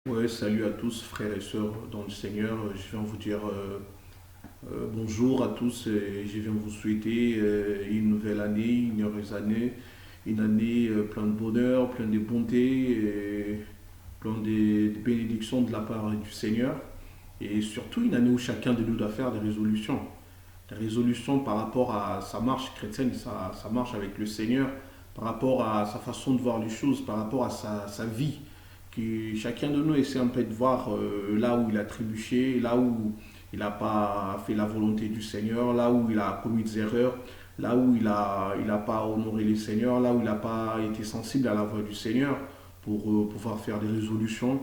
Ouais, salut à tous, frères et sœurs dans le Seigneur. Je viens vous dire bonjour à tous et je viens vous souhaiter une nouvelle année, une heureuse année, une année pleine de bonheur, pleine de bonté, et pleine de bénédictions de la part du Seigneur. Et surtout une année où chacun de nous doit faire des résolutions. Des résolutions par rapport à sa marche chrétienne, sa marche avec le Seigneur, par rapport à sa façon de voir les choses, par rapport à sa vie que chacun de nous essaie un peu de voir là où il a trébuché, là où il n'a pas fait la volonté du Seigneur, là où il a commis des erreurs, là où il a pas honoré le Seigneur, là où il n'a pas été sensible à la voix du Seigneur pour pouvoir faire des résolutions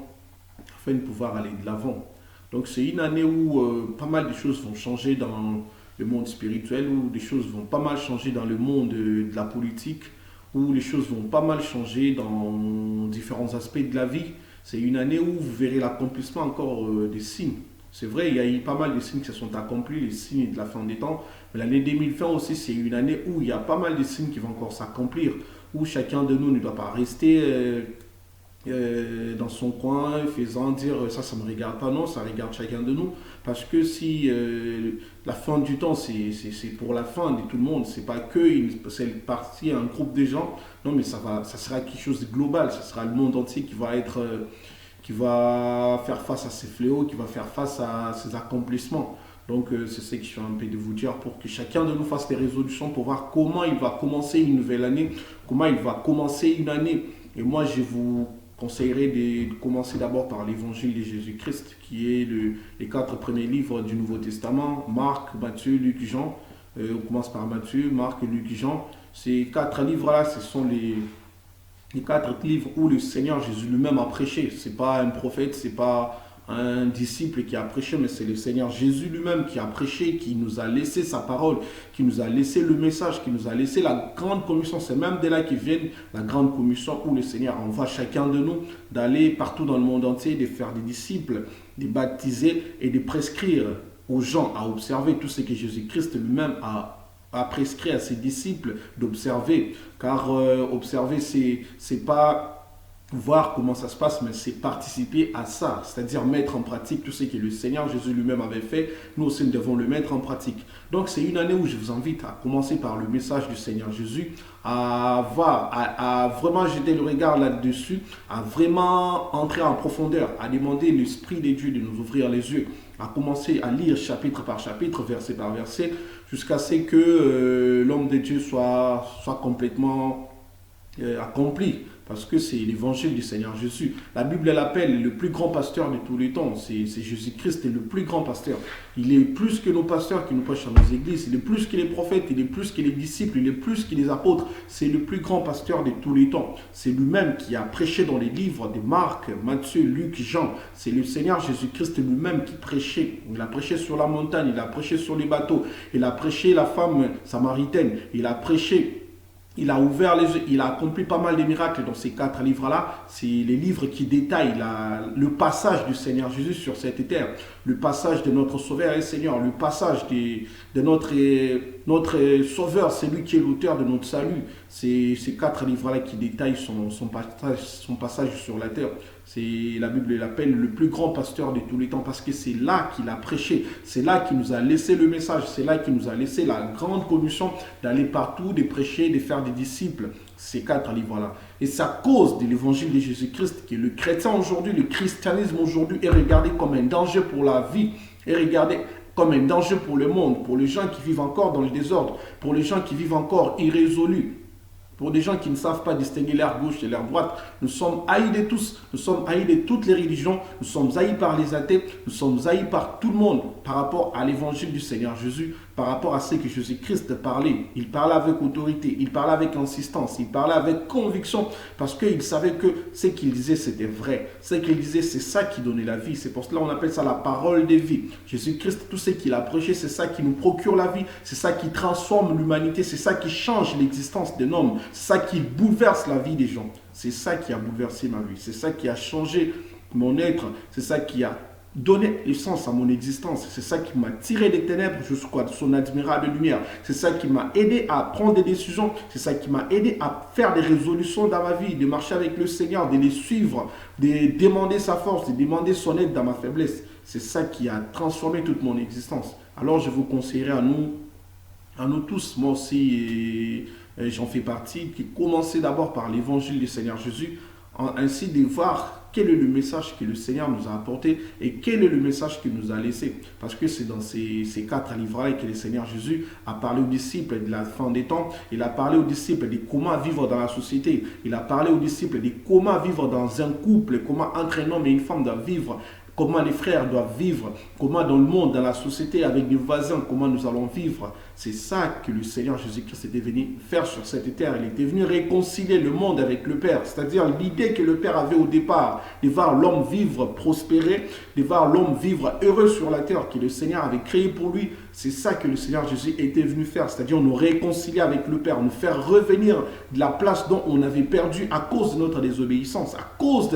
afin de pouvoir aller de l'avant. Donc c'est une année où pas mal de choses vont changer dans le monde spirituel, où des choses vont pas mal changer dans le monde de la politique, où les choses vont pas mal changer dans différents aspects de la vie. C'est une année où vous verrez l'accomplissement encore des signes. C'est vrai, il y a eu pas mal de signes qui se sont accomplis, les signes de la fin des temps. Mais l'année 2020 aussi, c'est une année où il y a pas mal de signes qui vont encore s'accomplir, où chacun de nous ne doit pas rester dans son coin, faisant dire ça ne me regarde pas, non, ça regarde chacun de nous. Parce que si la fin du temps, c'est pour la fin de tout le monde, c'est pas que une seule partie, un groupe de gens, non, mais ça sera quelque chose de global, ça sera le monde entier qui va être, qui va faire face à ces fléaux, qui va faire face à ces accomplissements. Donc c'est ce que je suis en train de vous dire pour que chacun de nous fasse des résolutions pour voir comment il va commencer une nouvelle année, comment il va commencer une année. Et moi, je vous conseillerais de commencer d'abord par l'évangile de Jésus-Christ, qui est les quatre premiers livres du Nouveau Testament, Marc, Matthieu, Luc, Jean. On commence par Matthieu, Marc, Luc, Jean. Ces quatre livres-là, ce sont les quatre livres où le Seigneur Jésus lui-même a prêché. C'est pas un prophète, c'est pas un disciple qui a prêché, mais c'est le Seigneur Jésus lui-même qui a prêché, qui nous a laissé sa parole, qui nous a laissé le message, qui nous a laissé la grande commission. C'est même de là qui vient la grande commission où le Seigneur envoie chacun de nous d'aller partout dans le monde entier, de faire des disciples, de baptiser et de prescrire aux gens à observer tout ce que Jésus-Christ lui-même a prescrit à ses disciples d'observer. Car observer, c'est pas voir comment ça se passe, mais c'est participer à ça, c'est-à-dire mettre en pratique tout ce que le Seigneur Jésus lui-même avait fait. Nous aussi, nous devons le mettre en pratique. Donc, c'est une année où je vous invite à commencer par le message du Seigneur Jésus, à voir, à vraiment jeter le regard là-dessus, à vraiment entrer en profondeur, à demander l'Esprit de Dieu de nous ouvrir les yeux, à commencer à lire chapitre par chapitre, verset par verset, jusqu'à ce que l'homme de Dieu soit complètement accompli. Parce que c'est l'évangile du Seigneur Jésus. La Bible l'appelle le plus grand pasteur de tous les temps. C'est Jésus-Christ, le plus grand pasteur. Il est plus que nos pasteurs qui nous prêchent dans nos églises. Il est plus que les prophètes, il est plus que les disciples, il est plus que les apôtres. C'est le plus grand pasteur de tous les temps. C'est lui-même qui a prêché dans les livres de Marc, Matthieu, Luc, Jean. C'est le Seigneur Jésus-Christ lui-même qui prêchait. Il a prêché sur la montagne, il a prêché sur les bateaux, il a prêché la femme samaritaine, il a prêché. Il a ouvert les yeux, il a accompli pas mal de miracles dans ces quatre livres-là. C'est les livres qui détaillent le passage du Seigneur Jésus sur cette terre, le passage de notre Sauveur et Seigneur, le passage de notre Sauveur, c'est lui qui est l'auteur de notre salut. C'est ces quatre livres-là qui détaillent son passage sur la terre. La Bible l'appelle le plus grand pasteur de tous les temps parce que c'est là qu'il a prêché, c'est là qu'il nous a laissé le message, c'est là qu'il nous a laissé la grande commission d'aller partout, de prêcher, de faire des disciples. Ces quatre livres-là. Et c'est à cause de l'évangile de Jésus-Christ que le chrétien aujourd'hui, le christianisme aujourd'hui est regardé comme un danger pour la vie, est regardé comme un danger pour le monde, pour les gens qui vivent encore dans le désordre, pour les gens qui vivent encore irrésolus. Pour des gens qui ne savent pas distinguer l'air gauche et l'air droite, nous sommes haïs de tous, nous sommes haïs de toutes les religions, nous sommes haïs par les athées, nous sommes haïs par tout le monde par rapport à l'évangile du Seigneur Jésus, par rapport à ce que Jésus-Christ parlait. Il parlait avec autorité, il parlait avec insistance, il parlait avec conviction, parce qu'il savait que ce qu'il disait c'était vrai. Ce qu'il disait c'est ça qui donnait la vie, c'est pour cela qu'on appelle ça la parole de vie. Jésus-Christ, tout ce qu'il a prêché, c'est ça qui nous procure la vie, c'est ça qui transforme l'humanité, c'est ça qui change l'existence d'un homme. C'est ça qui bouleverse la vie des gens. C'est ça qui a bouleversé ma vie. C'est ça qui a changé mon être. C'est ça qui a donné le sens à mon existence. C'est ça qui m'a tiré des ténèbres jusqu'à son admirable lumière. C'est ça qui m'a aidé à prendre des décisions. C'est ça qui m'a aidé à faire des résolutions dans ma vie, de marcher avec le Seigneur, de les suivre, de demander sa force, de demander son aide dans ma faiblesse. C'est ça qui a transformé toute mon existence. Alors je vous conseillerais à nous tous, moi aussi, j'en fais partie, qui commencez d'abord par l'évangile du Seigneur Jésus, ainsi de voir quel est le message que le Seigneur nous a apporté et quel est le message qu'il nous a laissé. Parce que c'est dans ces 4 livres que le Seigneur Jésus a parlé aux disciples de la fin des temps. Il a parlé aux disciples de comment vivre dans la société. Il a parlé aux disciples de comment vivre dans un couple, comment entre un homme et une femme doivent vivre, comment les frères doivent vivre, comment dans le monde, dans la société, avec des voisins, comment nous allons vivre. C'est ça que le Seigneur Jésus-Christ était venu faire sur cette terre. Il était venu réconcilier le monde avec le Père. C'est-à-dire l'idée que le Père avait au départ de voir l'homme vivre, prospérer, de voir l'homme vivre heureux sur la terre que le Seigneur avait créé pour lui. C'est ça que le Seigneur Jésus était venu faire. C'est-à-dire nous réconcilier avec le Père, nous faire revenir de la place dont on avait perdu à cause de notre désobéissance, à cause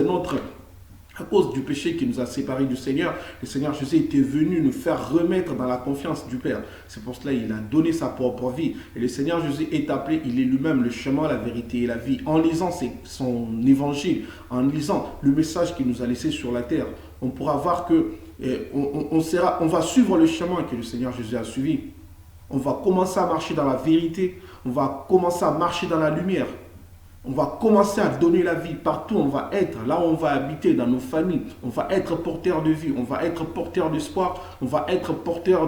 du péché qui nous a séparés du Seigneur. Le Seigneur Jésus était venu nous faire remettre dans la confiance du Père. C'est pour cela qu'il a donné sa propre vie. Et le Seigneur Jésus est appelé, il est lui-même le chemin, la vérité et la vie. En lisant son évangile, en lisant le message qu'il nous a laissé sur la terre, on pourra voir que on va suivre le chemin que le Seigneur Jésus a suivi. On va commencer à marcher dans la vérité. On va commencer à marcher dans la lumière. On va commencer à donner la vie partout où on va être, là où on va habiter, dans nos familles. On va être porteur de vie, on va être porteur d'espoir, on va être porteur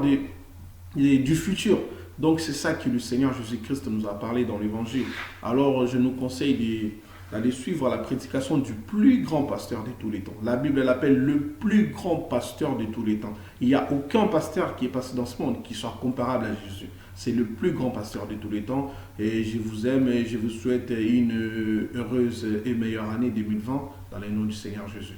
du futur. Donc c'est ça que le Seigneur Jésus-Christ nous a parlé dans l'Évangile. Alors je nous conseille d'aller suivre la prédication du plus grand pasteur de tous les temps. La Bible l'appelle le plus grand pasteur de tous les temps. Il n'y a aucun pasteur qui est passé dans ce monde qui soit comparable à Jésus. C'est le plus grand pasteur de tous les temps. Et je vous aime et je vous souhaite une heureuse et meilleure année 2020 dans le nom du Seigneur Jésus.